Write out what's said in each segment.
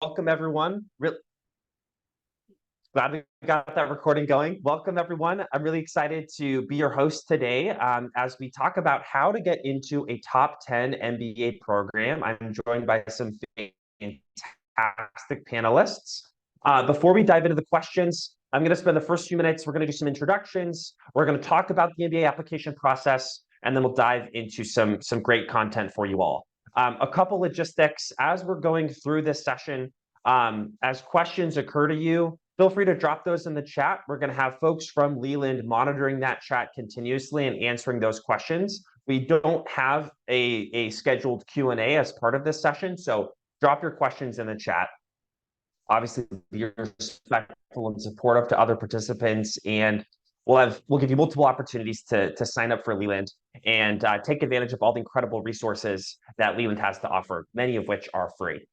Welcome, everyone. Really glad we got that recording going. Welcome, everyone. I'm really excited to be your host today as we talk about how to get into a top 10 MBA program. I'm joined by some fantastic panelists. Before we dive into the questions, I'm going to spend the first few minutes. We're going to do some introductions. We're going to talk about the MBA application process, and then we'll dive into some great content for you all. A couple logistics as we're going through this session. As questions occur to you, feel free to drop those in the chat. We're going to have folks from Leland monitoring that chat continuously and answering those questions. We don't have a scheduled Q&A as part of this session, so drop your questions in the chat. Obviously, be respectful and supportive to other participants, and we'll give you multiple opportunities to sign up for Leland and take advantage of all the incredible resources that Leland has to offer, many of which are free.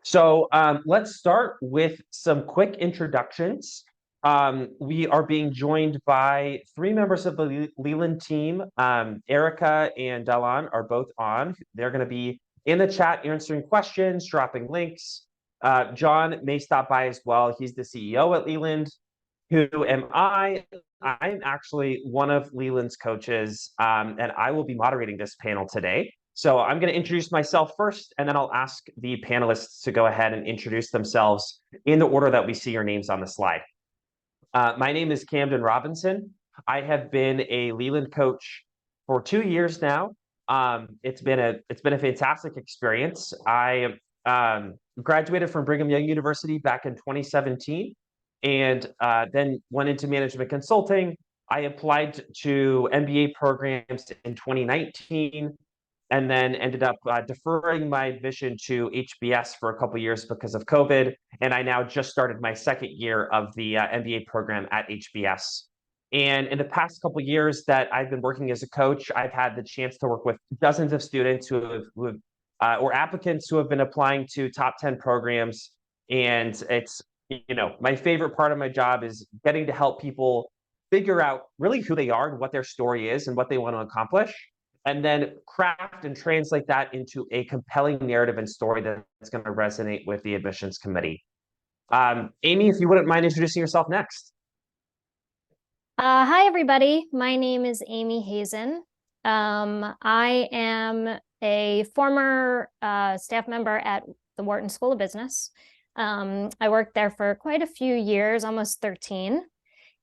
So let's start with some quick introductions. We are being joined by three members of the Leland team. Erica and Dalan are both on. They're going to be in the chat answering questions, dropping links. John may stop by as well. He's the CEO at Leland. Who am I? I'm actually one of Leland's coaches, and I will be moderating this panel today. So I'm going to introduce myself first, and then I'll ask the panelists to go ahead and introduce themselves in the order that we see your names on the slide. My name is Camden Robinson. I have been a Leland coach for 2 years now. It's been a fantastic experience. I graduated from Brigham Young University back in 2017, and then went into management consulting. I applied to MBA programs in 2019. And then ended up deferring my admission to HBS for a couple of years because of COVID. And I now just started my second year of the MBA program at HBS. And in the past couple of years that I've been working as a coach, I've had the chance to work with dozens of students or applicants who have been applying to top 10 programs. And it's, my favorite part of my job is getting to help people figure out really who they are and what their story is and what they want to accomplish, and then craft and translate that into a compelling narrative and story that's going to resonate with the admissions committee. Amy, if you wouldn't mind introducing yourself next. Hi, everybody. My name is Amy Hazen. I am a former staff member at the Wharton School of Business. I worked there for quite a few years, almost 13.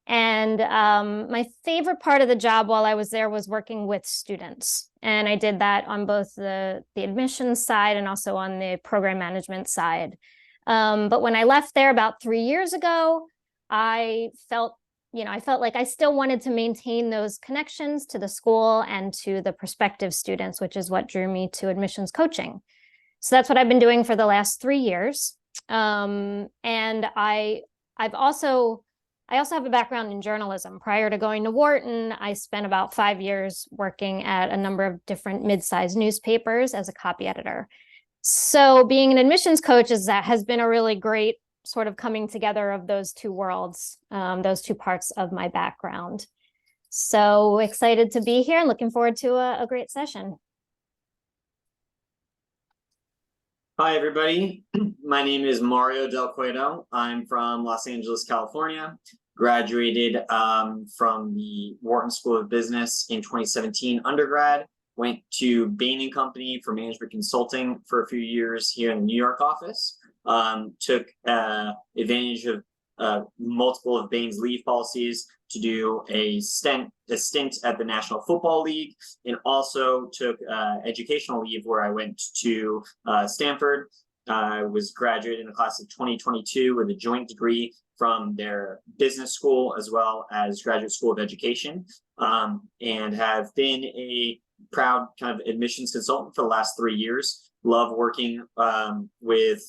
And my favorite part of the job while I was there was working with students. And I did that on both the admissions side and also on the program management side. But when I left there about 3 years ago, I felt like I still wanted to maintain those connections to the school and to the prospective students, which is what drew me to admissions coaching. So that's what I've been doing for the last 3 years. And I also have a background in journalism. Prior to going to Wharton, I spent about 5 years working at a number of different mid-sized newspapers as a copy editor. So being an admissions coach has been a really great sort of coming together of those two worlds, those two parts of my background. So excited to be here and looking forward to a great session. Hi, everybody. My name is Mario Del Cueto. I'm from Los Angeles, California. Graduated from the Wharton School of Business in 2017 undergrad. Went to Bain & Company for management consulting for a few years here in the New York office. Took advantage of multiple of Bain's leave policies to do a stint at the National Football League, and also took educational leave where I went to Stanford. I was graduated in the class of 2022 with a joint degree from their business school as well as Graduate School of Education, and have been a proud kind of admissions consultant for the last 3 years. Love working with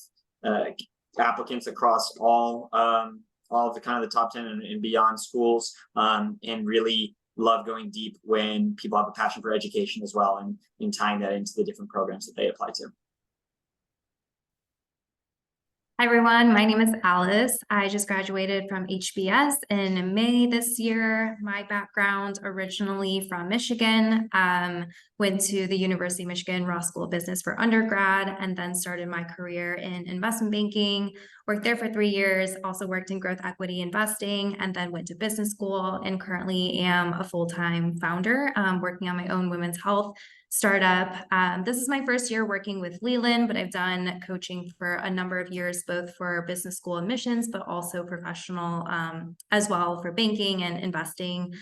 applicants across all of the kind of the top 10 and beyond schools, and really love going deep when people have a passion for education as well, and tying that into the different programs that they apply to. Hi everyone, my name is Alice. I just graduated from HBS in May this year. My background originally from Michigan, went to the University of Michigan Ross School of Business for undergrad, and then started my career in investment banking. Worked there for 3 years, also worked in growth equity investing, and then went to business school, and currently am a full-time founder, working on my own women's health startup. This is my first year working with Leland, but I've done coaching for a number of years, both for business school admissions, but also professional as well for banking and investing,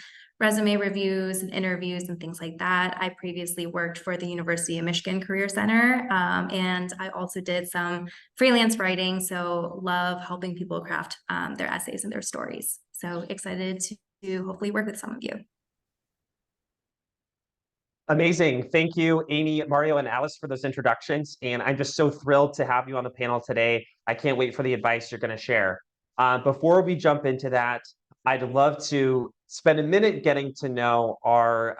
resume reviews and interviews and things like that. I previously worked for the University of Michigan Career Center, and I also did some freelance writing, so love helping people craft their essays and their stories. So excited to hopefully work with some of you. Amazing. Thank you, Amy, Mario, and Alice for those introductions. And I'm just so thrilled to have you on the panel today. I can't wait for the advice you're going to share. Before we jump into that, I'd love to spend a minute getting to know our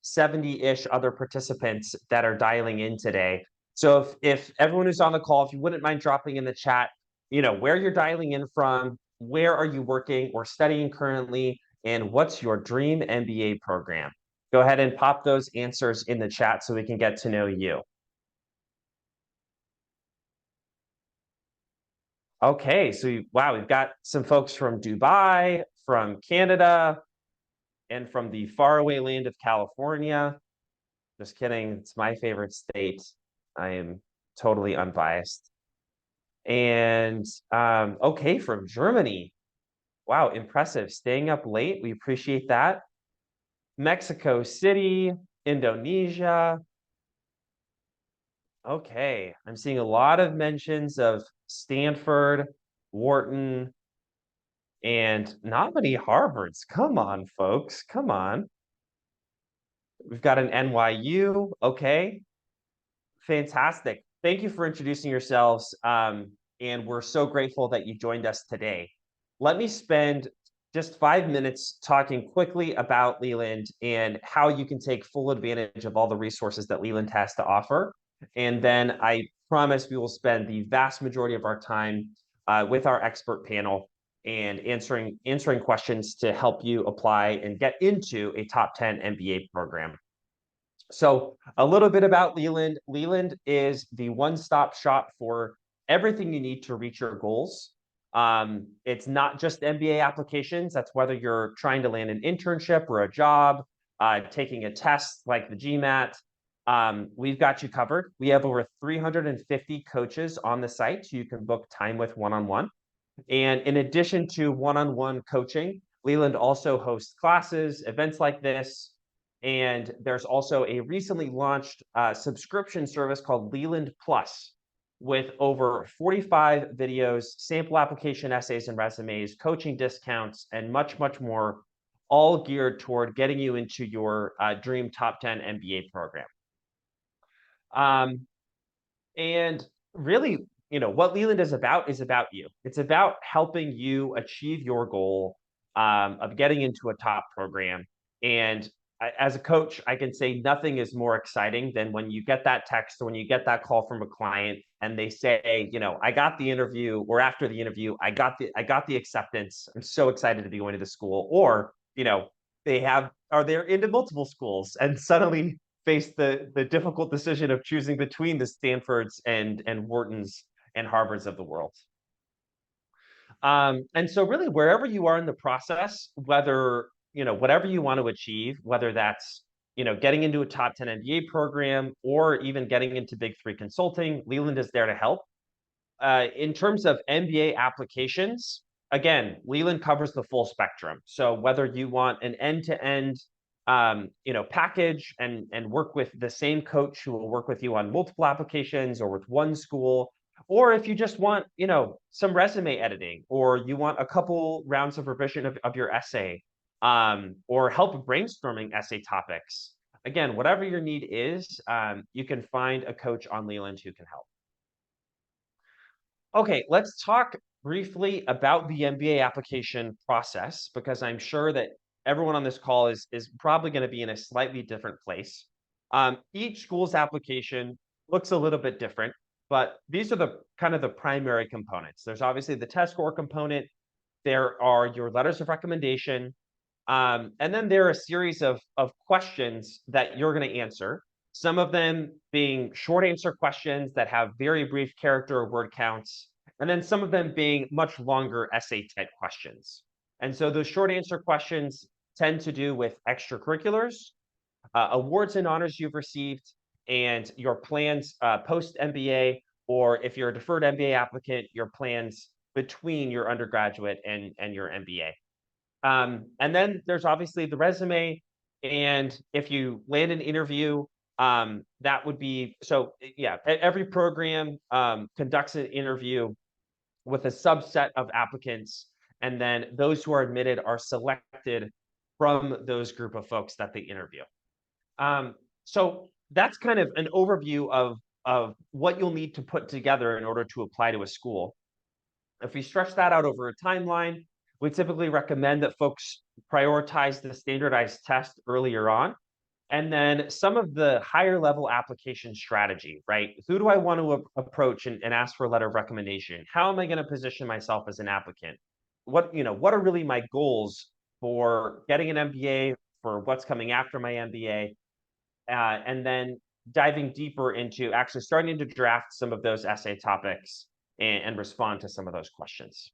70-ish other participants that are dialing in today. So if everyone who's on the call, if you wouldn't mind dropping in the chat, where you're dialing in from, where are you working or studying currently, and what's your dream MBA program? Go ahead and pop those answers in the chat so we can get to know you. Okay, so wow, we've got some folks from Dubai, from Canada, and from the faraway land of California. Just kidding, it's my favorite state. I am totally unbiased. And okay, from Germany. Wow, impressive. Staying up late, we appreciate that. Mexico City, Indonesia. Okay, I'm seeing a lot of mentions of Stanford, Wharton, and not many Harvards. Come on, folks, come on. We've got an NYU. Okay, fantastic. Thank you for introducing yourselves, and we're so grateful that you joined us today. Let me spend just 5 minutes talking quickly about Leland and how you can take full advantage of all the resources that Leland has to offer. And then I promise we will spend the vast majority of our time with our expert panel and answering questions to help you apply and get into a top 10 MBA program. So a little bit about Leland. Leland is the one-stop shop for everything you need to reach your goals. It's not just MBA applications. That's whether you're trying to land an internship or a job, taking a test like the GMAT. We've got you covered. We have over 350 coaches on the site, so you can book time with one-on-one. And in addition to one-on-one coaching, Leland also hosts classes, events like this. And there's also a recently launched subscription service called Leland Plus, with over 45 videos, sample application essays and resumes, coaching discounts, and much, much more, all geared toward getting you into your dream top 10 MBA program. And really, what Leland is about you. It's about helping you achieve your goal of getting into a top program. And as a coach, I can say nothing is more exciting than when you get that text or when you get that call from a client and they say, I got the interview, or after the interview, I got the acceptance. I'm so excited to be going to the school. Or, they're into multiple schools and suddenly face the difficult decision of choosing between the Stanfords and Whartons and Harvards of the world. And so really, wherever you are in the process, whether whatever you want to achieve, whether that's, getting into a top 10 MBA program or even getting into Big 3 consulting, Leland is there to help. In terms of MBA applications, again, Leland covers the full spectrum. So whether you want an end-to-end, package and work with the same coach who will work with you on multiple applications or with one school, or if you just want, some resume editing, or you want a couple rounds of revision of your essay, or help brainstorming essay topics. Again, whatever your need is, you can find a coach on Leland who can help. Okay, let's talk briefly about the MBA application process, because I'm sure that everyone on this call is probably going to be in a slightly different place. Each school's application looks a little bit different. but these are the kind of the primary components. There's obviously the test score component. There are your letters of recommendation. And then there are a series of questions that you're going to answer. Some of them being short answer questions that have very brief character or word counts, and then some of them being much longer essay type questions. And so those short answer questions tend to do with extracurriculars, awards and honors you've received, and your plans post MBA, or if you're a deferred MBA applicant, your plans between your undergraduate and your MBA. And then there's obviously the resume. And if you land an interview, that would be, so yeah, every program conducts an interview with a subset of applicants. And then those who are admitted are selected from those group of folks that they interview. So that's kind of an overview of what you'll need to put together in order to apply to a school. If we stretch that out over a timeline, we typically recommend that folks prioritize the standardized test earlier on. And then some of the higher level application strategy, right? Who do I want to approach and ask for a letter of recommendation? How am I going to position myself as an applicant? What are really my goals for getting an MBA, for what's coming after my MBA? And then diving deeper into actually starting to draft some of those essay topics and respond to some of those questions.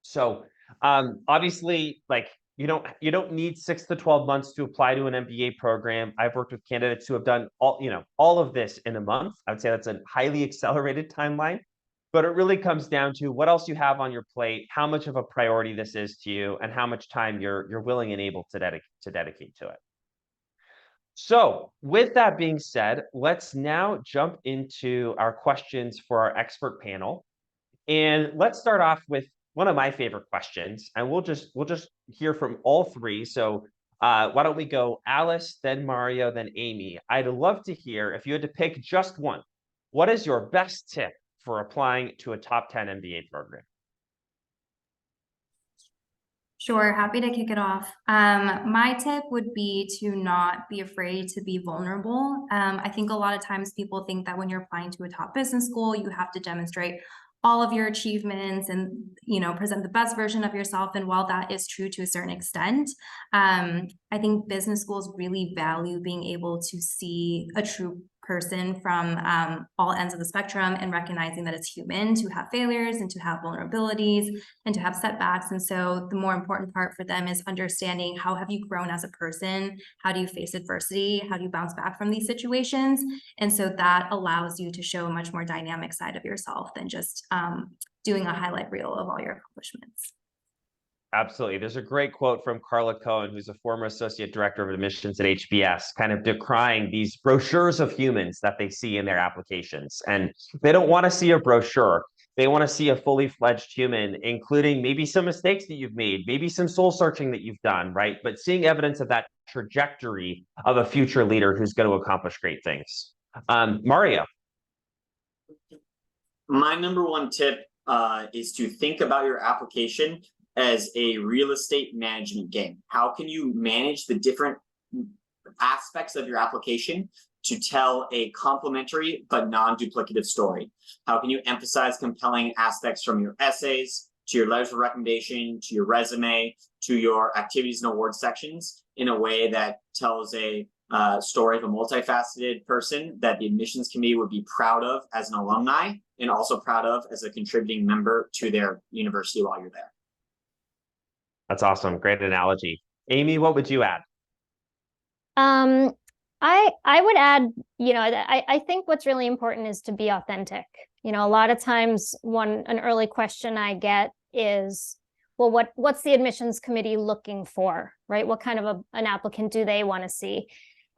So obviously, like, you don't need 6 to 12 months to apply to an MBA program. I've worked with candidates who have done all of this in a month. I would say that's a highly accelerated timeline, but it really comes down to what else you have on your plate, how much of a priority this is to you, and how much time you're willing and able to dedicate to it. So with that being said, let's now jump into our questions for our expert panel. And let's start off with one of my favorite questions, and we'll just hear from all three. So why don't we go Alice, then Mario, then Amy. I'd love to hear, if you had to pick just one, what is your best tip for applying to a top 10 MBA program? Sure, happy to kick it off. My tip would be to not be afraid to be vulnerable. I think a lot of times people think that when you're applying to a top business school, you have to demonstrate all of your achievements and, present the best version of yourself. And while that is true to a certain extent, I think business schools really value being able to see a true person from all ends of the spectrum, and recognizing that it's human to have failures and to have vulnerabilities and to have setbacks. And so the more important part for them is understanding, how have you grown as a person? How do you face adversity? How do you bounce back from these situations? And so that allows you to show a much more dynamic side of yourself than just doing a highlight reel of all your accomplishments. Absolutely. There's a great quote from Carla Cohen, who's a former associate director of admissions at HBS, kind of decrying these brochures of humans that they see in their applications. And they don't want to see a brochure. They want to see a fully fledged human, including maybe some mistakes that you've made, maybe some soul searching that you've done, right? But seeing evidence of that trajectory of a future leader who's going to accomplish great things. Mario. My number one tip is to think about your application as a real estate management game. How can you manage the different aspects of your application to tell a complementary but non-duplicative story? How can you emphasize compelling aspects from your essays, to your letters of recommendation, to your resume, to your activities and awards sections, in a way that tells a story of a multifaceted person that the admissions committee would be proud of as an alumni, and also proud of as a contributing member to their university while you're there. That's awesome. Great analogy. Amy, what would you add? I would add, I think what's really important is to be authentic. A lot of times an early question I get is, well, what's the admissions committee looking for, right? What kind of an applicant do they want to see?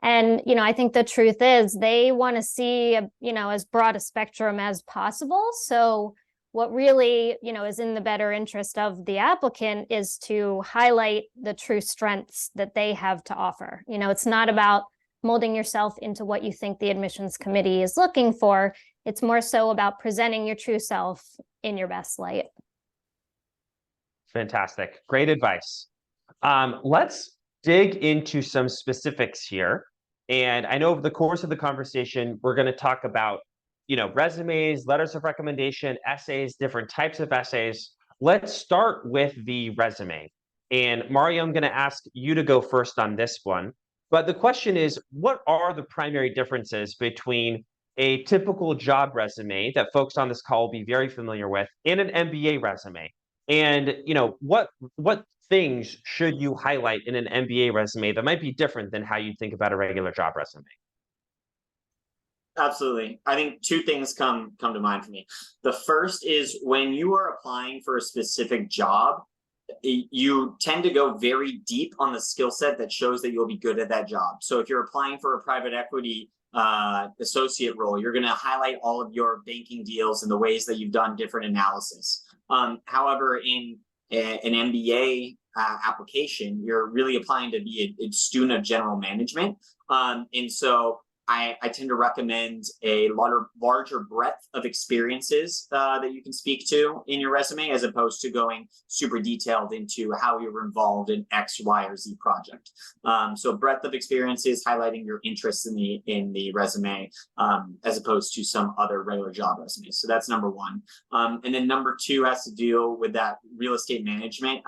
And, I think the truth is they want to see, as broad a spectrum as possible. So what really, is in the better interest of the applicant is to highlight the true strengths that they have to offer. It's not about molding yourself into what you think the admissions committee is looking for. It's more so about presenting your true self in your best light. Fantastic. Great advice. Let's dig into some specifics here. And I know over the course of the conversation, we're going to talk about, resumes, letters of recommendation, essays, different types of essays. Let's start with the resume. And Mario, I'm going to ask you to go first on this one. But the question is, what are the primary differences between a typical job resume that folks on this call will be very familiar with and an MBA resume? And what things should you highlight in an MBA resume that might be different than how you think about a regular job resume? Absolutely. I think two things come to mind for me. The first is when you are applying for a specific job, you tend to go very deep on the skill set that shows that you'll be good at that job. So if you're applying for a private equity associate role, you're going to highlight all of your banking deals and the ways that you've done different analysis. However, in an MBA application, you're really applying to be a student of general management. And so I tend to recommend a larger breadth of experiences that you can speak to in your resume, as opposed to going super detailed into how you were involved in X, Y, or Z project. So breadth of experiences, highlighting your interests in the resume, as opposed to some other regular job resumes. So that's number one. And then number two has to deal with that real estate management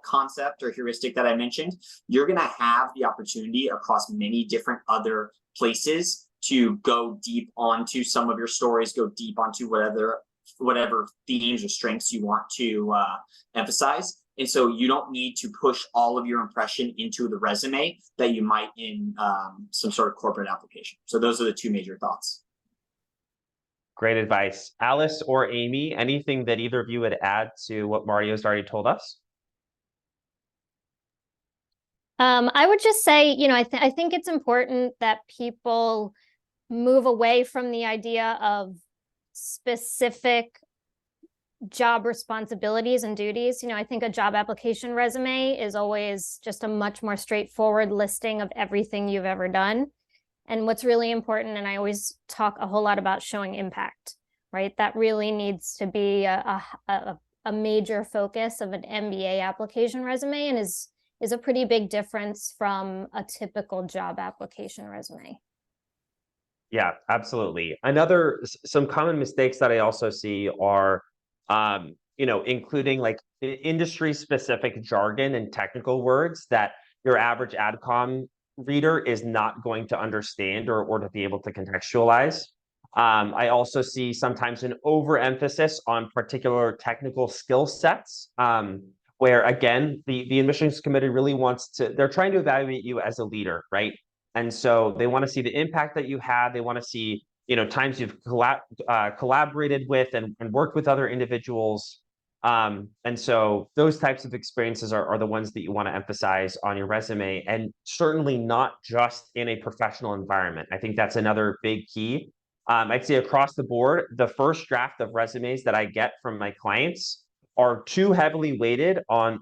concept or heuristic that I mentioned. You're going to have the opportunity across many different other places to go deep onto some of your stories, go deep onto whatever themes or strengths you want to emphasize. And so you don't need to push all of your impression into the resume that you might in some sort of corporate application. So those are the two major thoughts. Great advice. Alice or Amy, anything that either of you would add to what Mario's already told us? I would just say, I think it's important that people move away from the idea of specific job responsibilities and duties. I think a job application resume is always just a much more straightforward listing of everything you've ever done. And what's really important, and I always talk a whole lot about showing impact, right? That really needs to be a major focus of an MBA application resume, and is a pretty big difference from a typical job application resume. Yeah, absolutely. Some common mistakes that I also see are, including like industry specific jargon and technical words that your average AdCom reader is not going to understand or to be able to contextualize. I also see sometimes an overemphasis on particular technical skill sets, where again, the admissions committee really they're trying to evaluate you as a leader, right? And so they want to see the impact that you had. They want to see, times you've collaborated with and worked with other individuals. And so those types of experiences are the ones that you want to emphasize on your resume, and certainly not just in a professional environment. I think that's another big key. I'd say across the board, the first draft of resumes that I get from my clients are too heavily weighted on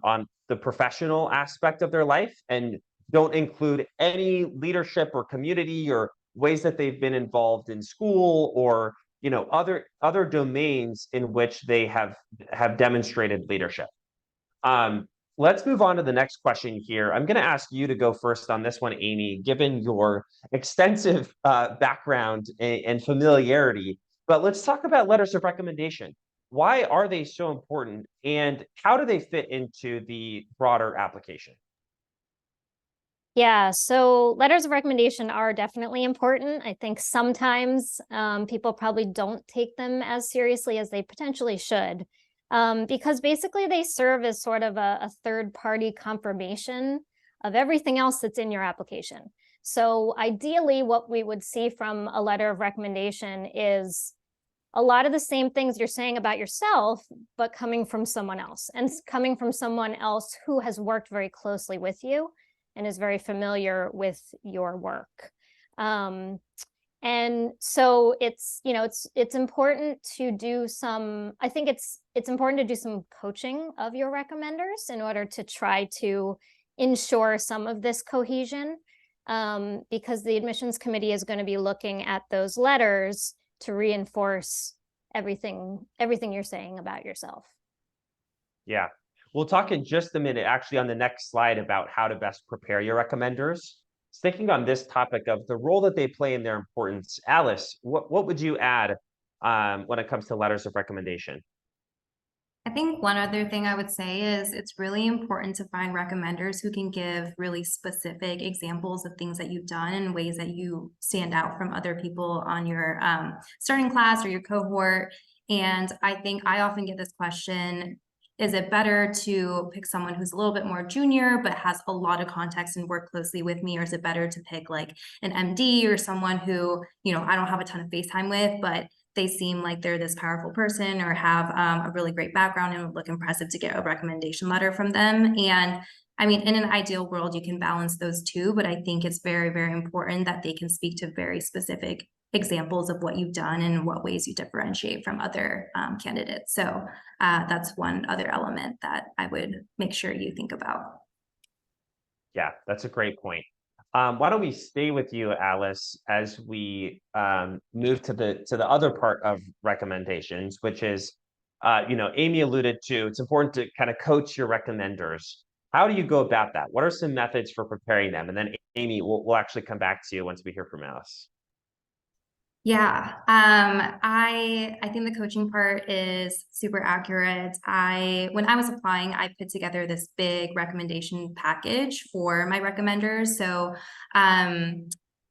the professional aspect of their life and don't include any leadership or community or ways that they've been involved in school or other domains in which they have demonstrated leadership. Let's move on to the next question here. I'm going to ask you to go first on this one, Amy, given your extensive background and familiarity. But let's talk about letters of recommendation. Why are they so important, and how do they fit into the broader application? Yeah, so letters of recommendation are definitely important. I think sometimes people probably don't take them as seriously as they potentially should, because basically they serve as sort of a third-party confirmation of everything else that's in your application. So ideally, what we would see from a letter of recommendation is a lot of the same things you're saying about yourself, but coming from someone else, and coming from someone else who has worked very closely with you and is very familiar with your work. And so it's important to do some, I think it's important to do some coaching of your recommenders in order to try to ensure some of this cohesion, because the admissions committee is going to be looking at those letters to reinforce everything you're saying about yourself. Yeah. We'll talk in just a minute, actually, on the next slide about how to best prepare your recommenders. Sticking on this topic of the role that they play in their importance, Alice, what would you add when it comes to letters of recommendation? I think one other thing I would say is it's really important to find recommenders who can give really specific examples of things that you've done and ways that you stand out from other people on your starting class or your cohort. And I think I often get this question, is it better to pick someone who's a little bit more junior but has a lot of context and work closely with me, or is it better to pick like an MD or someone who, you know, I don't have a ton of face time with, but they seem like they're this powerful person or have a really great background and would look impressive to get a recommendation letter from them. And I mean, in an ideal world, you can balance those two, but I think it's very, very important that they can speak to very specific examples of what you've done and what ways you differentiate from other candidates. So that's one other element that I would make sure you think about. Yeah, that's a great point. Why don't we stay with you, Alice, as we move to the other part of recommendations, which is, you know, Amy alluded to, it's important to kind of coach your recommenders. How do you go about that? What are some methods for preparing them? And then Amy, we'll actually come back to you once we hear from Alice. Yeah, I think the coaching part is super accurate. When I was applying, I put together this big recommendation package for my recommenders. So,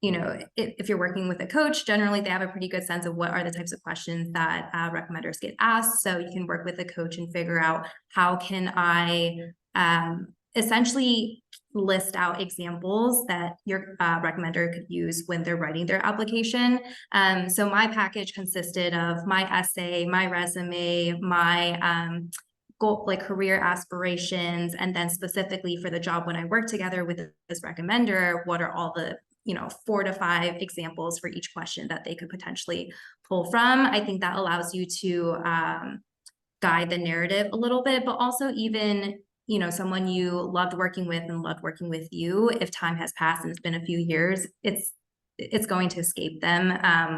you know, if you're working with a coach, generally they have a pretty good sense of what are the types of questions that recommenders get asked. So you can work with a coach and figure out how can I essentially list out examples that your recommender could use when they're writing their application. So my package consisted of my essay, my resume, my goal, like career aspirations, and then specifically for the job when I work together with this recommender, what are all the 4 to 5 examples for each question that they could potentially pull from. I think that allows you to guide the narrative a little bit, but also even someone you loved working with and loved working with you, if time has passed and it's been a few years, it's going to escape them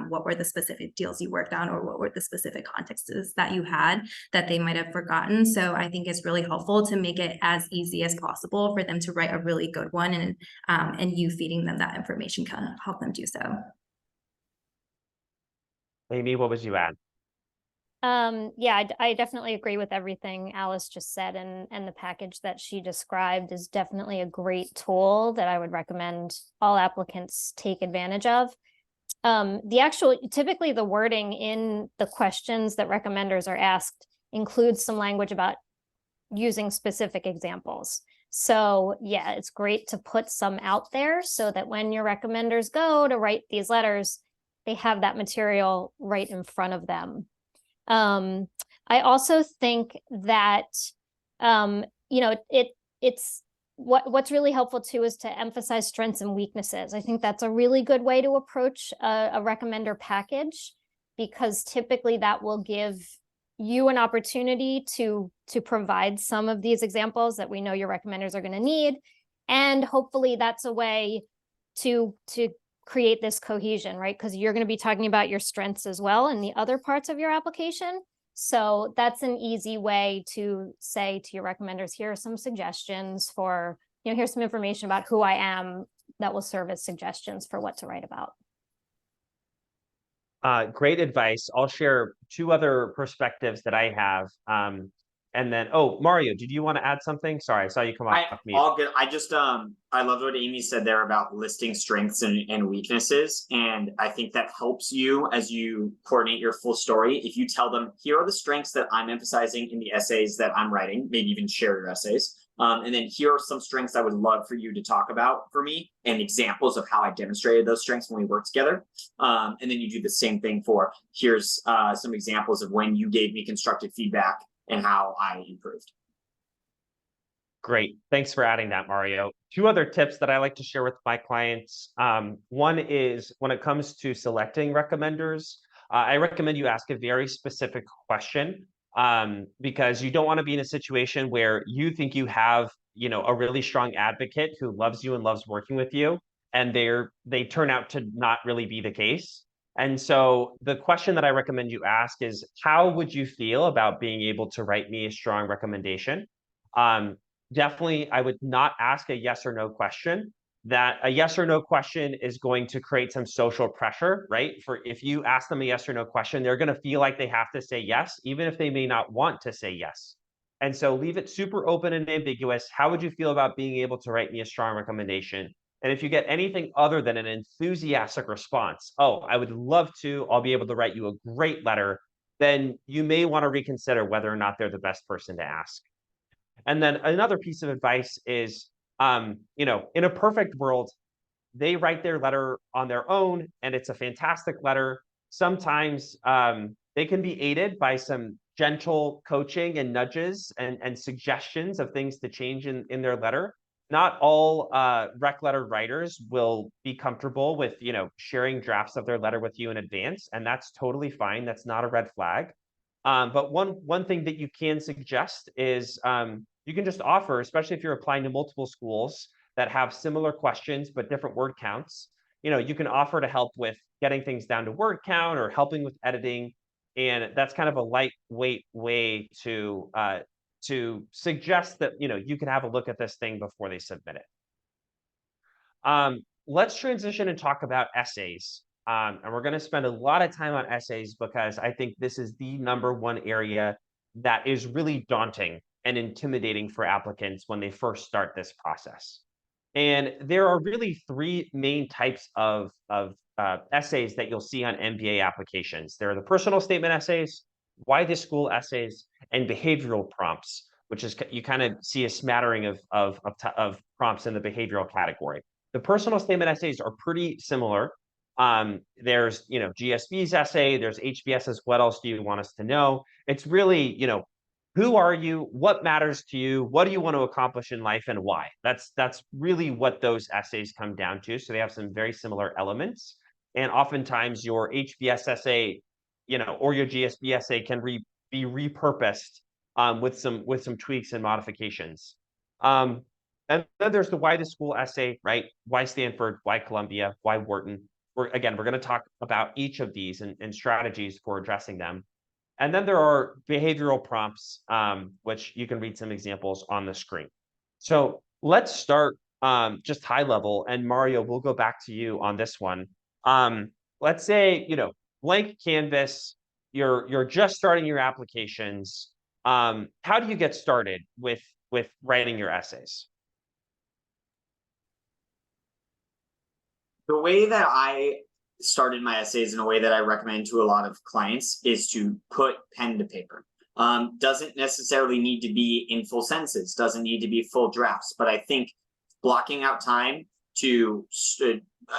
what were the specific deals you worked on or what were the specific contexts that you had that they might have forgotten. So I think it's really helpful to make it as easy as possible for them to write a really good one, and you feeding them that information can help them do so. Amy, what would you add? Yeah, I definitely agree with everything Alice just said, and the package that she described is definitely a great tool that I would recommend all applicants take advantage of. Typically the wording in the questions that recommenders are asked includes some language about using specific examples. So yeah, it's great to put some out there so that when your recommenders go to write these letters, they have that material right in front of them. I also think that, it's what's really helpful too is to emphasize strengths and weaknesses. I think that's a really good way to approach a recommender package, because typically that will give you an opportunity to provide some of these examples that we know your recommenders are going to need. And hopefully that's a way to create this cohesion, right? Because you're going to be talking about your strengths as well in the other parts of your application. So that's an easy way to say to your recommenders, here are some suggestions for, here's some information about who I am that will serve as suggestions for what to write about. Great advice. I'll share 2 other perspectives that I have. And then, Mario, did you want to add something? Sorry, I saw you come off mute. All good. I just, I loved what Amy said there about listing strengths and weaknesses. And I think that helps you as you coordinate your full story. If you tell them, here are the strengths that I'm emphasizing in the essays that I'm writing, maybe even share your essays. And then here are some strengths I would love for you to talk about for me and examples of how I demonstrated those strengths when we worked together. And then you do the same thing for, here's some examples of when you gave me constructive feedback and how I improved. Great. Thanks for adding that, Mario. 2 other tips that I like to share with my clients. One is when it comes to selecting recommenders, I recommend you ask a very specific question, because you don't want to be in a situation where you think you have, a really strong advocate who loves you and loves working with you, and they turn out to not really be the case. And so the question that I recommend you ask is, how would you feel about being able to write me a strong recommendation? Definitely, I would not ask a yes or no question. that a yes or no question is going to create some social pressure, right? For if you ask them a yes or no question, they're going to feel like they have to say yes, even if they may not want to say yes. And so leave it super open and ambiguous. How would you feel about being able to write me a strong recommendation? And if you get anything other than an enthusiastic response, oh, I would love to, I'll be able to write you a great letter, then you may want to reconsider whether or not they're the best person to ask. And then another piece of advice is, in a perfect world, they write their letter on their own, and it's a fantastic letter. Sometimes they can be aided by some gentle coaching and nudges and suggestions of things to change in their letter. Not all rec letter writers will be comfortable with, sharing drafts of their letter with you in advance, and that's totally fine. That's not a red flag. But one thing that you can suggest is you can just offer, especially if you're applying to multiple schools that have similar questions but different word counts, you can offer to help with getting things down to word count or helping with editing. And that's kind of a lightweight way to suggest that, you can have a look at this thing before they submit it. Let's transition and talk about essays. And we're going to spend a lot of time on essays because I think this is the #1 area that is really daunting and intimidating for applicants when they first start this process. And there are really 3 main types of essays that you'll see on MBA applications. There are the personal statement essays, why this school essays, and behavioral prompts, which is you kind of see a smattering of prompts in the behavioral category. The personal statement essays are pretty similar. There's, GSB's essay, there's HBS's what else do you want us to know? It's really, who are you? What matters to you? What do you want to accomplish in life and why? That's really what those essays come down to. So they have some very similar elements. And oftentimes your HBS essay, or your GSB essay can be repurposed with some tweaks and modifications. And then there's the why the school essay, right? Why Stanford? Why Columbia? Why Wharton? We're going to talk about each of these and strategies for addressing them. And then there are behavioral prompts, which you can read some examples on the screen. So let's start just high level. And Mario, we'll go back to you on this one. Let's say, blank canvas, you're just starting your applications. How do you get started with writing your essays? The way that I started my essays in a way that I recommend to a lot of clients is to put pen to paper. Doesn't necessarily need to be in full sentences, doesn't need to be full drafts, but I think blocking out time to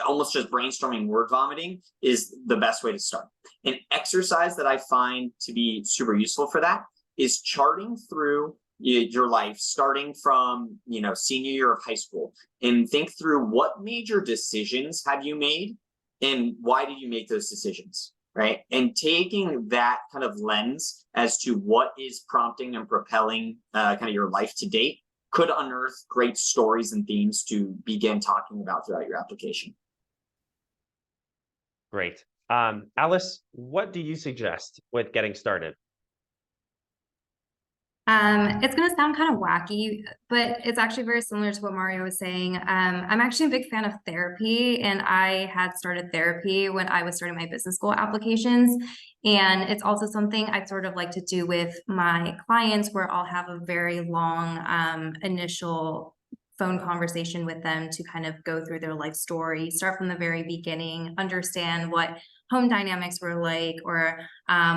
almost just brainstorming word vomiting is the best way to start. An exercise that I find to be super useful for that is charting through your life, starting from, senior year of high school, and think through what major decisions have you made and why did you make those decisions, right? And taking that kind of lens as to what is prompting and propelling kind of your life to date could unearth great stories and themes to begin talking about throughout your application. Great. Alice, what do you suggest with getting started? It's going to sound kind of wacky, but it's actually very similar to what Mario was saying. I'm actually a big fan of therapy, and I had started therapy when I was starting my business school applications. And it's also something I sort of like to do with my clients, where I'll have a very long initial phone conversation with them to kind of go through their life story, start from the very beginning, understand what home dynamics were like, or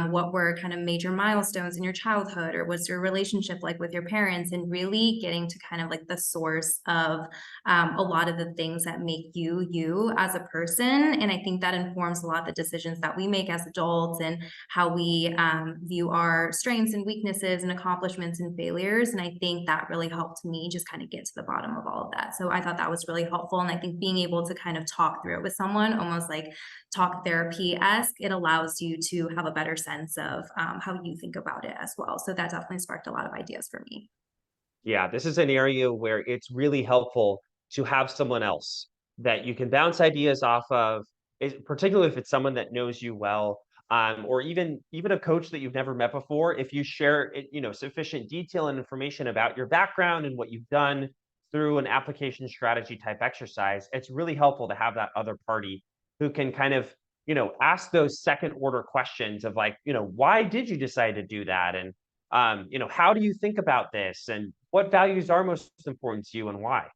what were kind of major milestones in your childhood, or what's your relationship like with your parents, and really getting to kind of like the source of a lot of the things that make you you as a person. And I think that informs a lot of the decisions that we make as adults and how we view our strengths and weaknesses and accomplishments and failures. And I think that really helped me just kind of get to the bottom of all of that. So I thought that was really helpful. And I think being able to kind of talk through it with someone, almost like talk therapy-esque, it allows you to have a better sense of how you think about it as well. So that definitely sparked a lot of ideas for me. Yeah, this is an area where it's really helpful to have someone else that you can bounce ideas off of, particularly if it's someone that knows you well, or even a coach that you've never met before. If you share sufficient detail and information about your background and what you've done, through an application strategy type exercise, it's really helpful to have that other party who can kind of, ask those second order questions of like, why did you decide to do that? And, how do you think about this? And what values are most important to you and why?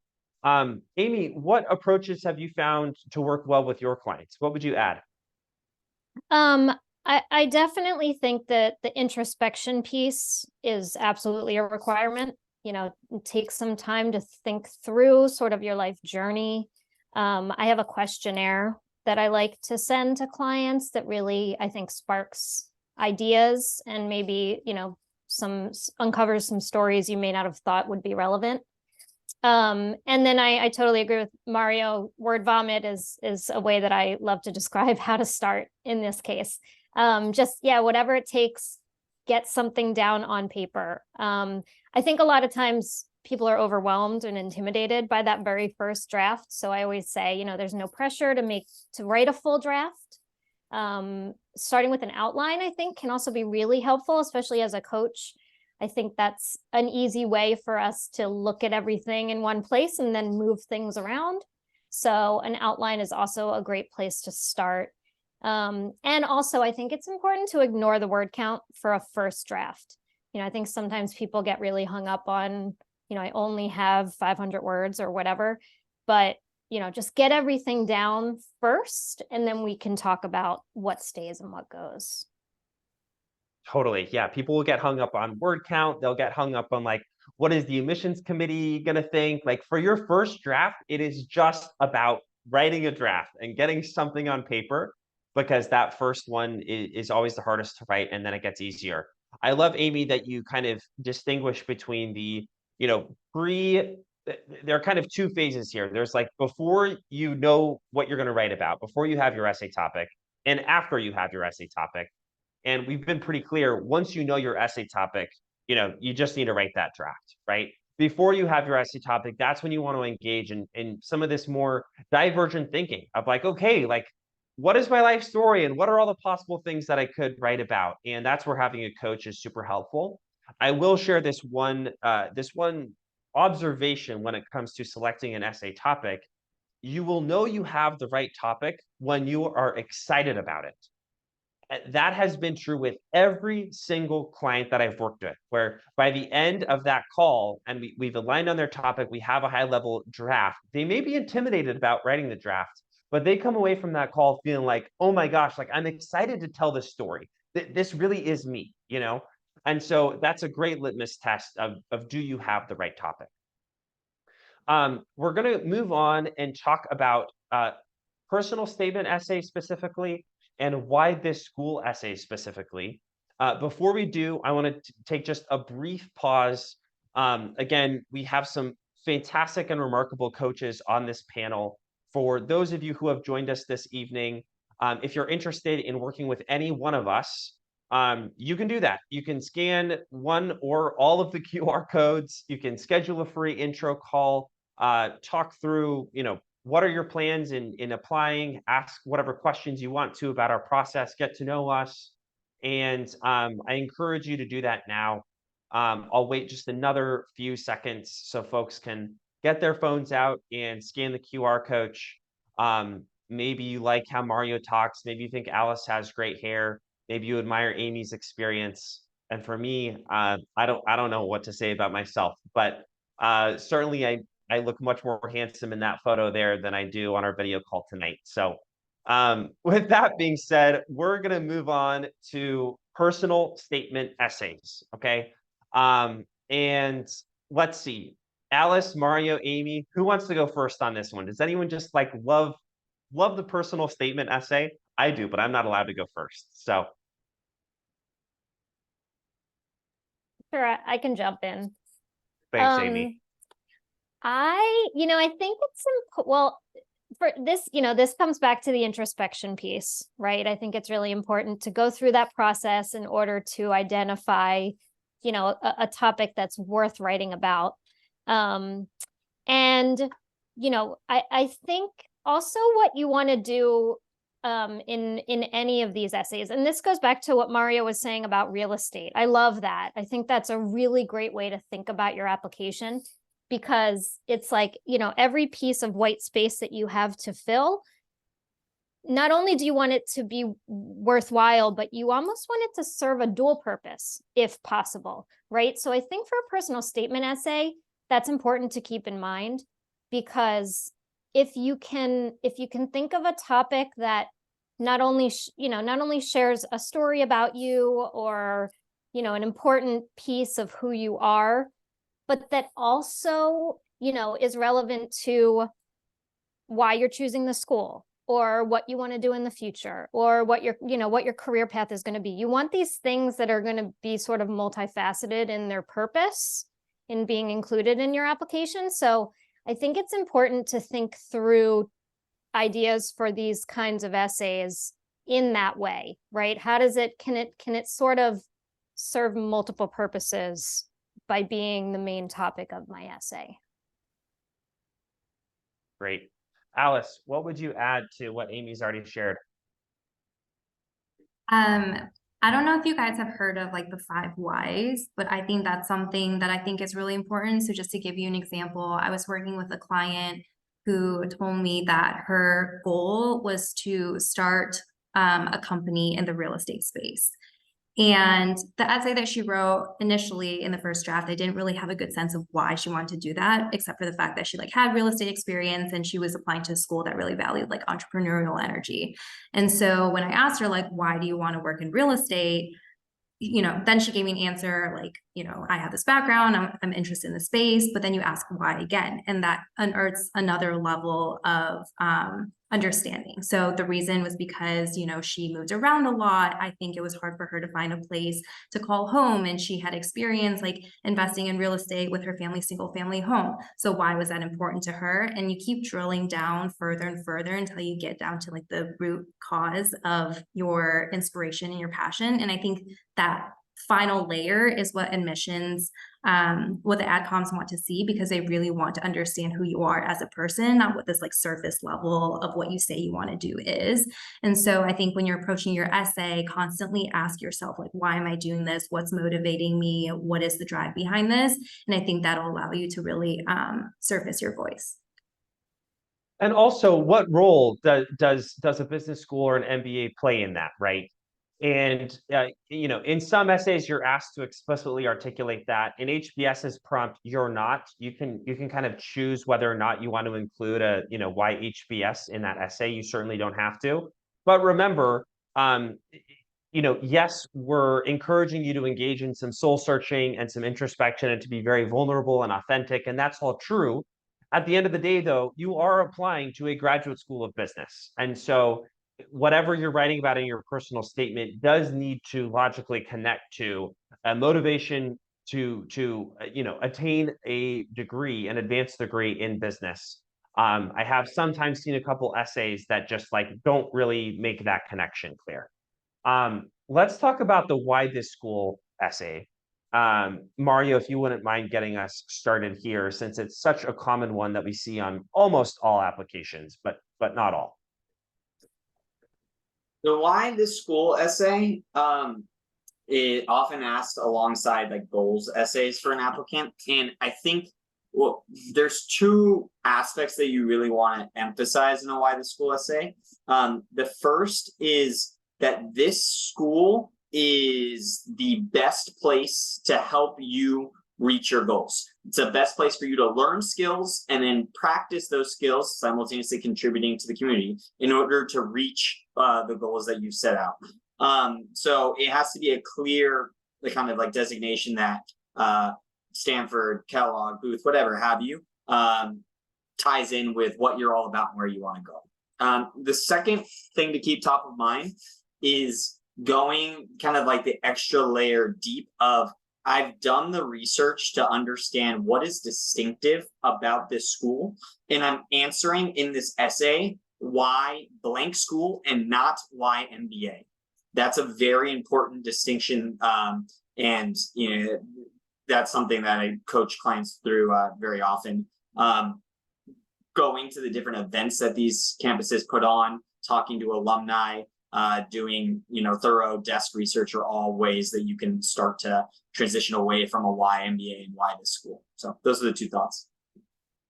Amy, what approaches have you found to work well with your clients? What would you add? I definitely think that the introspection piece is absolutely a requirement. Take some time to think through sort of your life journey. I have a questionnaire that I like to send to clients that really, I think, sparks ideas and maybe, uncovers some stories you may not have thought would be relevant. And then I totally agree with Mario. Word vomit is a way that I love to describe how to start in this case. Whatever it takes, get something down on paper. I think a lot of times people are overwhelmed and intimidated by that very first draft. So I always say, there's no pressure to write a full draft. Starting with an outline, I think, can also be really helpful, especially as a coach. I think that's an easy way for us to look at everything in one place and then move things around. So an outline is also a great place to start. And also, I think it's important to ignore the word count for a first draft. I think sometimes people get really hung up on, I only have 500 words or whatever, but, just get everything down first, and then we can talk about what stays and what goes. Totally. Yeah. People will get hung up on word count. They'll get hung up on like, what is the admissions committee going to think? Like for your first draft, it is just about writing a draft and getting something on paper, because that first one is always the hardest to write, and then it gets easier. I love, Amy, that you kind of distinguish between the, there are kind of two phases here. There's like before you know what you're going to write about, before you have your essay topic, and after you have your essay topic. And we've been pretty clear, once you know your essay topic, you just need to write that draft, right? Before you have your essay topic, that's when you want to engage in some of this more divergent thinking of like, okay, like, what is my life story and what are all the possible things that I could write about? And that's where having a coach is super helpful. I will share this one observation when it comes to selecting an essay topic. You will know you have the right topic when you are excited about it. That has been true with every single client that I've worked with, where by the end of that call, and we've aligned on their topic, we have a high level draft. They may be intimidated about writing the draft, but they come away from that call feeling like, oh my gosh, like I'm excited to tell this story. This really is me, And so that's a great litmus test of do you have the right topic? We're going to move on and talk about personal statement essay specifically, and why this school essay specifically. Before we do, I want to take just a brief pause. Again, we have some fantastic and remarkable coaches on this panel. For those of you who have joined us this evening, if you're interested in working with any one of us, you can do that. You can scan one or all of the QR codes. You can schedule a free intro call, talk through, what are your plans in applying, ask whatever questions you want to about our process, get to know us. And I encourage you to do that now. I'll wait just another few seconds so folks can get their phones out and scan the QR code. Maybe you like how Mario talks. Maybe you think Alice has great hair. Maybe you admire Amy's experience. And for me, I don't know what to say about myself, but certainly I look much more handsome in that photo there than I do on our video call tonight. So with that being said, we're going to move on to personal statement essays. Okay. And let's see, Alice, Mario, Amy, who wants to go first on this one? Does anyone just like love the personal statement essay? I do, but I'm not allowed to go first. So. Sure, I can jump in. Thanks, Amy. I think it's well, for this, this comes back to the introspection piece, right? I think it's really important to go through that process in order to identify, a topic that's worth writing about. And, I think also what you want to do in any of these essays, and this goes back to what Mario was saying about real estate. I love that. I think that's a really great way to think about your application. because it's like, every piece of white space that you have to fill, not only do you want it to be worthwhile, but you almost want it to serve a dual purpose if possible, right? So I think for a personal statement essay, that's important to keep in mind, because if you can think of a topic that not only shares a story about you, or an important piece of who you are, but that also is relevant to why you're choosing the school, or what you want to do in the future, or what your career path is going to be. You want these things that are going to be sort of multifaceted in their purpose in being included in your application. So I think it's important to think through ideas for these kinds of essays in that way, right? Can it sort of serve multiple purposes by being the main topic of my essay? Great. Alice, what would you add to what Amy's already shared? I don't know if you guys have heard of like the 5 whys, but I think that's something that I think is really important. So just to give you an example, I was working with a client who told me that her goal was to start a company in the real estate space. And the essay that she wrote initially in the first draft, I didn't really have a good sense of why she wanted to do that, except for the fact that she had real estate experience and she was applying to a school that really valued entrepreneurial energy. And so when I asked her, why do you want to work in real estate? Then she gave me an answer I have this background, I'm interested in the space, but then you ask why again, and that unearths another level of understanding. So the reason was because, she moved around a lot. I think it was hard for her to find a place to call home, and she had experience investing in real estate with her family, single family home. So why was that important to her? And you keep drilling down further and further until you get down to the root cause of your inspiration and your passion. And I think that final layer is what admissions, what the adcoms want to see, because they really want to understand who you are as a person, not what this surface level of what you say you want to do is. And so I think when you're approaching your essay, constantly ask yourself, why am I doing this? What's motivating me? What is the drive behind this? And I think that'll allow you to really surface your voice. And also, what role does a business school or an MBA play in that, right? And in some essays, you're asked to explicitly articulate that. In HBS's prompt, you're not. You can kind of choose whether or not you want to include a why HBS in that essay. You certainly don't have to. But remember, yes, we're encouraging you to engage in some soul searching and some introspection and to be very vulnerable and authentic, and that's all true. At the end of the day, though, you are applying to a graduate school of business, and so whatever you're writing about in your personal statement does need to logically connect to a motivation to attain a degree, an advanced degree in business. I have sometimes seen a couple essays that just don't really make that connection clear. Let's talk about the why this school essay. Mario, if you wouldn't mind getting us started here, since it's such a common one that we see on almost all applications, but not all. The why this school essay, it often asked alongside goals essays for an applicant. And I think there's 2 aspects that you really want to emphasize in a why the school essay. The first is that this school is the best place to help you reach your goals. It's the best place for you to learn skills and then practice those skills, simultaneously contributing to the community in order to reach the goals that you set out. So it has to be a clear kind of designation that Stanford, Kellogg, Booth, whatever have you, ties in with what you're all about and where you want to go. The second thing to keep top of mind is going kind of the extra layer deep of, I've done the research to understand what is distinctive about this school, and I'm answering in this essay why blank school and not why MBA. That's a very important distinction, and that's something that I coach clients through very often. Going to the different events that these campuses put on, talking to alumni, doing thorough desk research are all ways that you can start to transition away from a why MBA and why this school. So those are the 2 thoughts.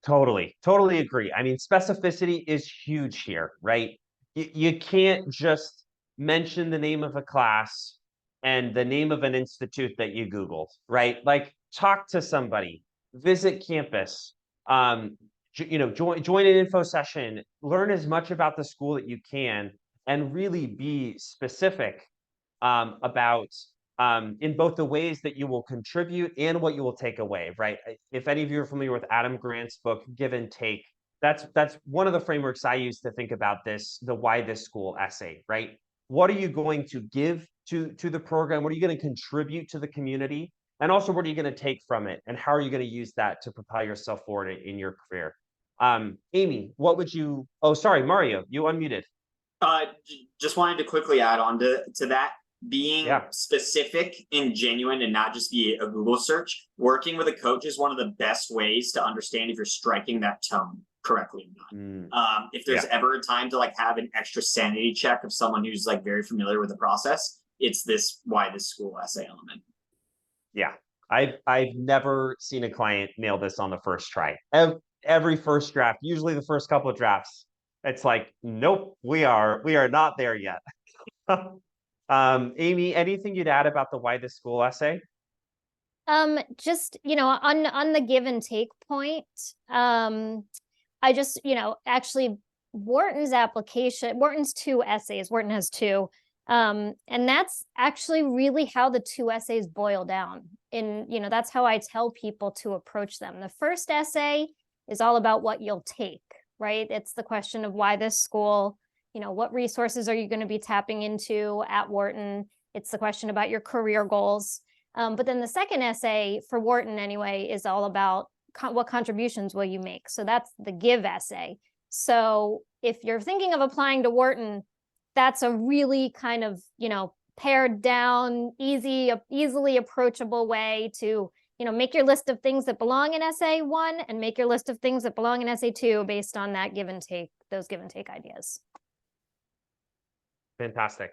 Totally agree. I mean, specificity is huge here, right? You can't just mention the name of a class and the name of an institute that you Googled, right? Like, talk to somebody, visit campus, join an info session, learn as much about the school that you can, and really be specific about in both the ways that you will contribute and what you will take away, right? If any of you are familiar with Adam Grant's book, Give and Take, that's one of the frameworks I use to think about this, the why this school essay, right? What are you going to give to the program? What are you going to contribute to the community? And also, what are you going to take from it? And how are you going to use that to propel yourself forward in your career? Amy, what would you, oh, sorry, Mario, you unmuted. Just wanted to quickly add on to that. Being specific and genuine and not just be a Google search, working with a coach is one of the best ways to understand if you're striking that tone correctly or not. If there's ever a time to like have an extra sanity check of someone who's like very familiar with the process, it's this why this school essay element. Yeah, I've never seen a client nail this on the first try. Every first draft, usually the first couple of drafts, it's like, nope, we are not there yet. Amy, anything you'd add about the why this school essay? Just, on the give and take point, I just, actually Wharton's two essays, Wharton has two. And that's actually really how the two essays boil down. That's how I tell people to approach them. The first essay is all about what you'll take, right? It's the question of why this school, what resources are you going to be tapping into at Wharton? It's the question about your career goals. But then the second essay for Wharton anyway is all about what contributions will you make? So that's the give essay. So if you're thinking of applying to Wharton, that's a really kind of, pared down, easily approachable way to, make your list of things that belong in essay 1 and make your list of things that belong in essay 2 based on that those give and take ideas. Fantastic.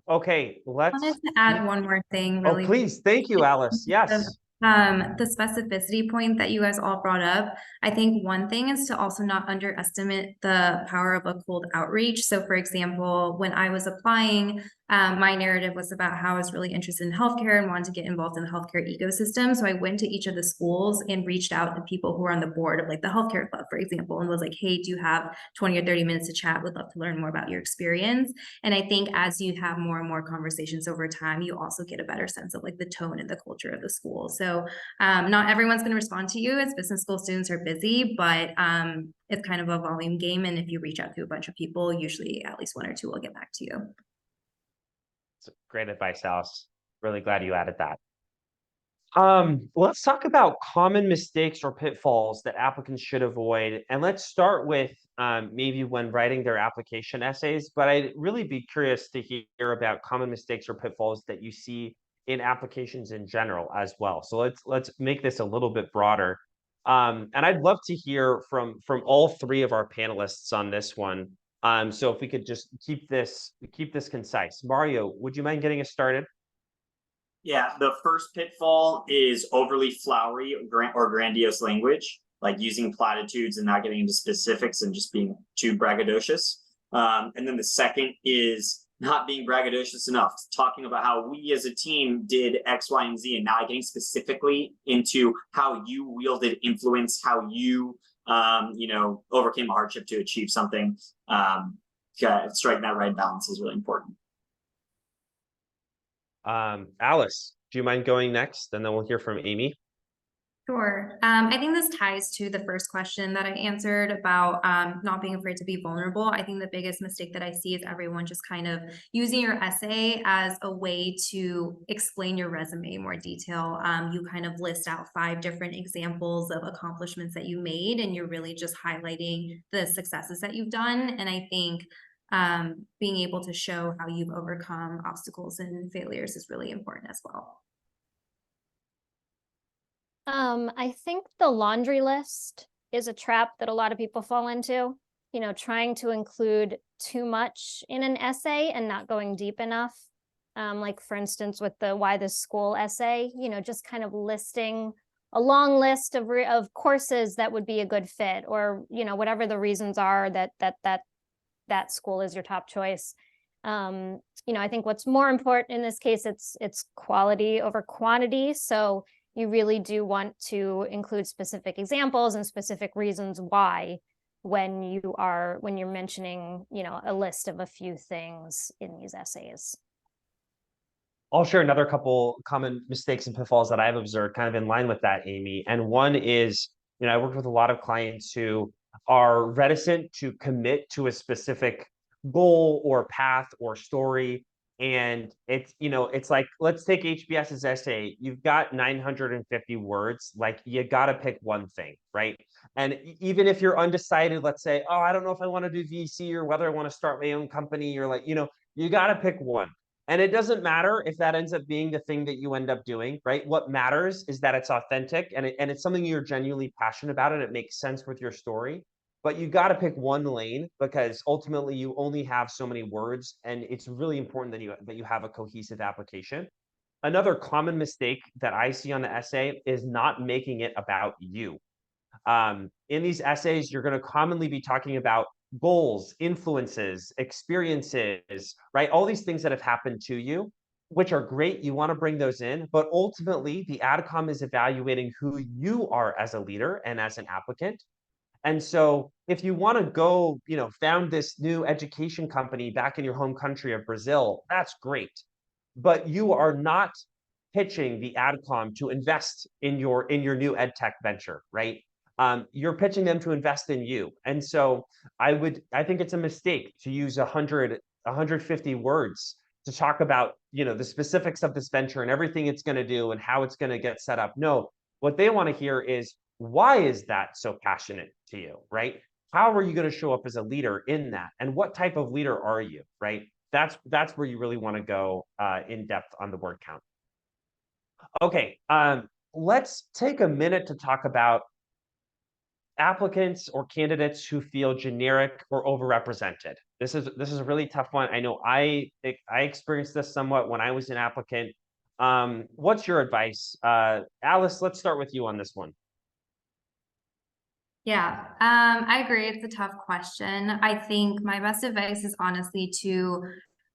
Okay, I wanted to add one more thing really. Oh, please. Thank you, Alice. Yes. The specificity point that you guys all brought up, I think one thing is to also not underestimate the power of a cold outreach. So for example, when I was applying, my narrative was about how I was really interested in healthcare and wanted to get involved in the healthcare ecosystem. So I went to each of the schools and reached out to people who were on the board of like the healthcare club, for example, and was like, hey, do you have 20 or 30 minutes to chat? Would love to learn more about your experience. And I think as you have more and more conversations over time, you also get a better sense of like the tone and the culture of the school. So not everyone's going to respond to you as business school students are busy, but it's kind of a volume game. And if you reach out to a bunch of people, usually at least 1 or 2 will get back to you. That's great advice, Alice. Really glad you added that. Let's talk about common mistakes or pitfalls that applicants should avoid. And let's start with maybe when writing their application essays, but I'd really be curious to hear about common mistakes or pitfalls that you see in applications in general as well. So let's make this a little bit broader. And I'd love to hear from all 3 of our panelists on this one. So if we could just keep this concise. Mario, would you mind getting us started? Yeah, the first pitfall is overly flowery or grandiose language, like using platitudes and not getting into specifics and just being too braggadocious. And then the second is not being braggadocious enough, talking about how we as a team did X, Y, and Z, and not getting specifically into how you wielded influence, how you overcame a hardship to achieve something. Striking that right balance is really important. Alice, do you mind going next? And then we'll hear from Amy. Sure. I think this ties to the first question that I answered about not being afraid to be vulnerable. I think the biggest mistake that I see is everyone just kind of using your essay as a way to explain your resume in more detail. You kind of list out 5 different examples of accomplishments that you made, and you're really just highlighting the successes that you've done. And I think being able to show how you've overcome obstacles and failures is really important as well. I think the laundry list is a trap that a lot of people fall into, trying to include too much in an essay and not going deep enough. Like for instance, with the why this school essay, just kind of listing a long list of courses that would be a good fit, or whatever the reasons are that school is your top choice. I think what's more important in this case, it's quality over quantity. So you really do want to include specific examples and specific reasons why when you're mentioning, a list of a few things in these essays. I'll share another couple common mistakes and pitfalls that I've observed kind of in line with that, Amy. And one is, I work with a lot of clients who are reticent to commit to a specific goal or path or story. And it's like, let's take HBS's essay. You've got 950 words, like you got to pick one thing, right? And even if you're undecided, let's say, oh, I don't know if I want to do VC or whether I want to start my own company, or like, you got to pick one. And it doesn't matter if that ends up being the thing that you end up doing, right? What matters is that it's authentic and it's something you're genuinely passionate about and it makes sense with your story. But you got to pick one lane, because ultimately you only have so many words, and it's really important that you have a cohesive application. Another common mistake that I see on the essay is not making it about you. In these essays, you're going to commonly be talking about goals, influences, experiences, right? All these things that have happened to you, which are great. You want to bring those in, but ultimately the AdCom is evaluating who you are as a leader and as an applicant. And so if you want to go, found this new education company back in your home country of Brazil, that's great. But you are not pitching the AdCom to invest in your new ed tech venture, right? You're pitching them to invest in you. And so I think it's a mistake to use 150 words to talk about, the specifics of this venture and everything it's going to do and how it's going to get set up. No, what they want to hear is, why is that so passionate to you, right? How are you going to show up as a leader in that? And what type of leader are you, right? That's where you really want to go in depth on the word count. Okay, let's take a minute to talk about applicants or candidates who feel generic or overrepresented. This is a really tough one. I know I experienced this somewhat when I was an applicant. What's your advice? Alice, let's start with you on this one. Yeah, I agree. It's a tough question. I think my best advice is honestly to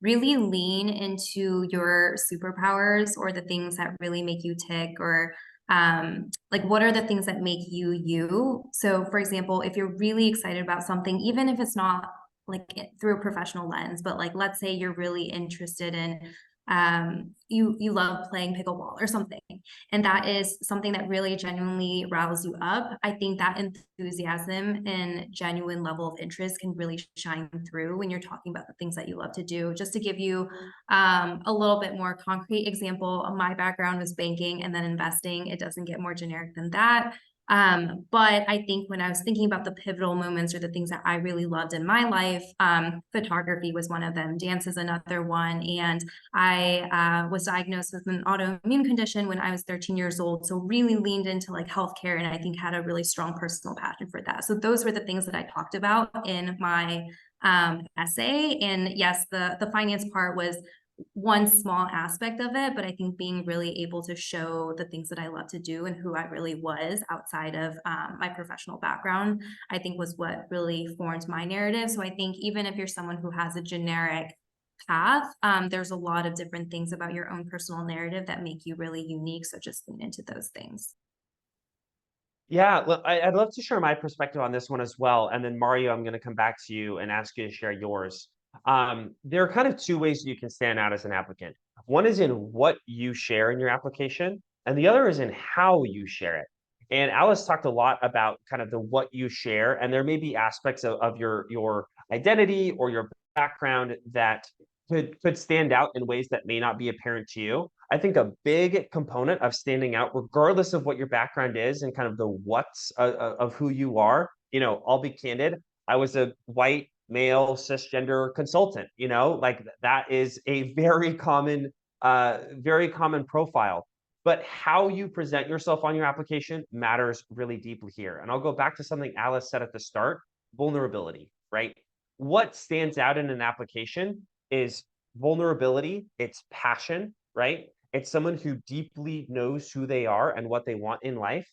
really lean into your superpowers, or the things that really make you tick, or like, what are the things that make you you? So for example, if you're really excited about something, even if it's not like through a professional lens, but like, let's say you're really interested in you love playing pickleball or something, and that is something that really genuinely riles you up. I think that enthusiasm and genuine level of interest can really shine through when you're talking about the things that you love to do. Just to give you a little bit more concrete example, my background was banking and then investing. It doesn't get more generic than that. But I think when I was thinking about the pivotal moments or the things that I really loved in my life, photography was one of them, dance is another one. And I was diagnosed with an autoimmune condition when I was 13 years old. So really leaned into like healthcare, and I think had a really strong personal passion for that. So those were the things that I talked about in my essay. And yes, the finance part was one small aspect of it, but I think being really able to show the things that I love to do and who I really was outside of my professional background, I think was what really formed my narrative. So I think even if you're someone who has a generic path, there's a lot of different things about your own personal narrative that make you really unique. So just lean into those things. Yeah, look, I'd love to share my perspective on this one as well. And then Mario, I'm going to come back to you and ask you to share yours. There are kind of two ways you can stand out as an applicant. One is in what you share in your application, and the other is in how you share it. And Alice talked a lot about kind of the what you share, and there may be aspects of your identity or your background that could stand out in ways that may not be apparent to you. I think a big component of standing out, regardless of what your background is and kind of the what's of who you are, I'll be candid. I was a white male cisgender consultant, like that is a very common profile. But how you present yourself on your application matters really deeply here. And I'll go back to something Alice said at the start, vulnerability, right? What stands out in an application is vulnerability, it's passion, right? it's someone who deeply knows who they are and what they want in life,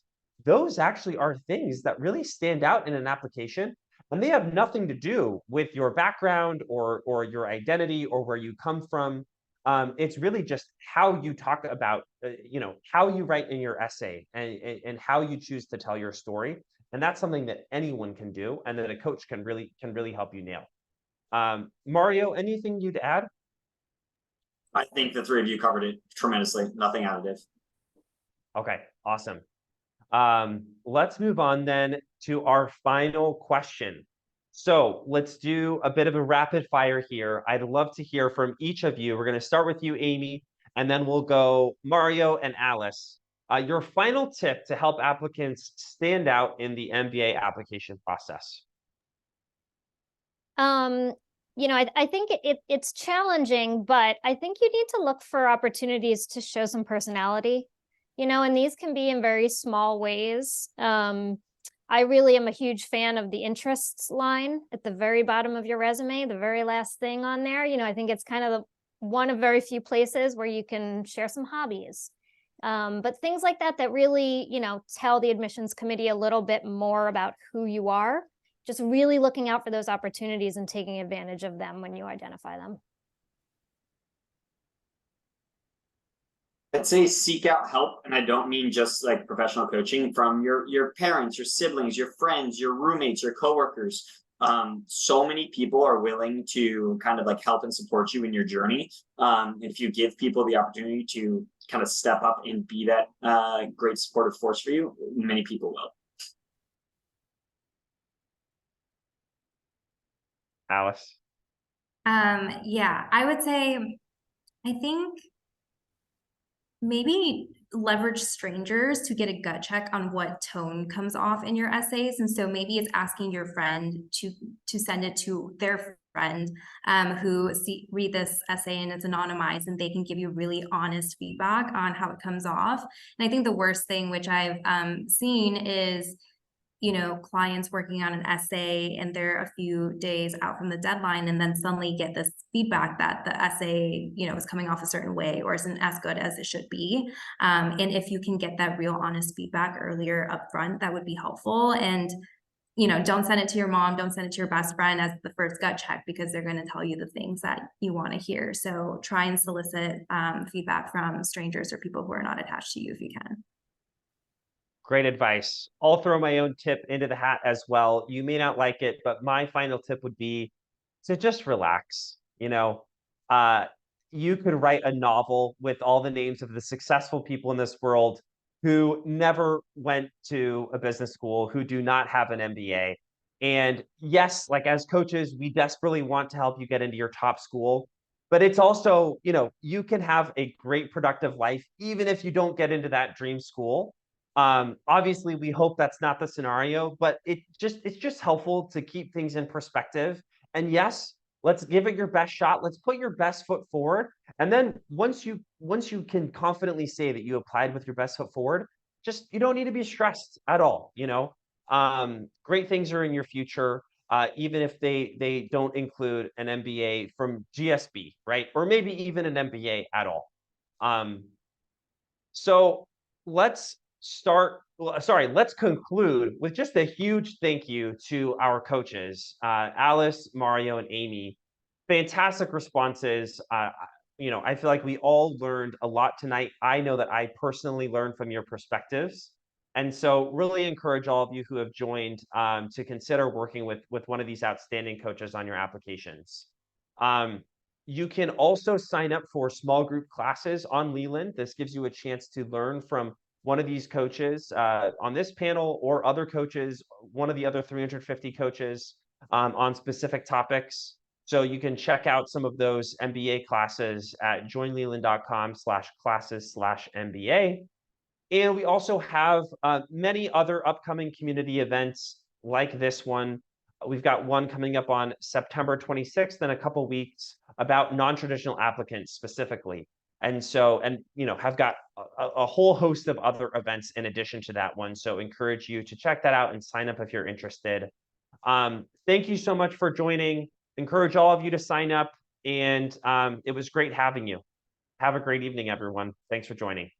those actually are things that really stand out in an application. And they have nothing to do with your background or your identity or where you come from. It's really just how you talk about, how you write in your essay and how you choose to tell your story. And that's something that anyone can do, and that a coach can really help you nail. Mario, anything you'd add? I think the three of you covered it tremendously. Nothing additive. Okay, awesome. Let's move on then to our final question. So let's do a bit of a rapid fire here. I'd love to hear from each of you. We're going to start with you, Amy, and then we'll go Mario and Alice. Your final tip to help applicants stand out in the MBA application process. I think it's challenging, but I think you need to look for opportunities to show some personality, and these can be in very small ways. I really am a huge fan of the interests line at the very bottom of your resume, the very last thing on there. I think it's kind of one of very few places where you can share some hobbies. But things like that really, tell the admissions committee a little bit more about who you are. Just really looking out for those opportunities and taking advantage of them when you identify them. I'd say seek out help, and I don't mean just like professional coaching from your parents, your siblings, your friends, your roommates, your coworkers. So many people are willing to kind of like help and support you in your journey. If you give people the opportunity to kind of step up and be that great supportive force for you, many people will. Alice? Yeah, I would say, I think maybe leverage strangers to get a gut check on what tone comes off in your essays. And so maybe it's asking your friend to send it to their friend who read this essay and it's anonymized, and they can give you really honest feedback on how it comes off. And I think the worst thing, which I've seen, is clients working on an essay and they're a few days out from the deadline and then suddenly get this feedback that the essay, is coming off a certain way or isn't as good as it should be. And if you can get that real honest feedback earlier up front, that would be helpful. And, don't send it to your mom, don't send it to your best friend as the first gut check, because they're going to tell you the things that you want to hear. So try and solicit feedback from strangers or people who are not attached to you if you can. Great advice. I'll throw my own tip into the hat as well. You may not like it, but my final tip would be to just relax. You could write a novel with all the names of the successful people in this world who never went to a business school, who do not have an MBA. And yes, like as coaches, we desperately want to help you get into your top school. But it's also, you can have a great productive life even if you don't get into that dream school. Obviously, we hope that's not the scenario, but it's just helpful to keep things in perspective. And yes, let's give it your best shot. Let's put your best foot forward. And then once you can confidently say that you applied with your best foot forward, you don't need to be stressed at all. Great things are in your future, even if they don't include an MBA from GSB, right? Or maybe even an MBA at all. So let's conclude with just a huge thank you to our coaches, Alice, Mario, and Amy. Fantastic responses. I feel like we all learned a lot tonight. I know that I personally learned from your perspectives. And so really encourage all of you who have joined to consider working with one of these outstanding coaches on your applications. You can also sign up for small group classes on Leland. This gives you a chance to learn from one of these coaches on this panel or other coaches, one of the other 350 coaches on specific topics. So you can check out some of those MBA classes at joinleland.com/classes/MBA. And we also have many other upcoming community events like this one. We've got one coming up on September 26th in a couple weeks about non-traditional applicants specifically. And so, have got a whole host of other events in addition to that one. So encourage you to check that out and sign up if you're interested. Thank you so much for joining. Encourage all of you to sign up. And it was great having you. Have a great evening, everyone. Thanks for joining.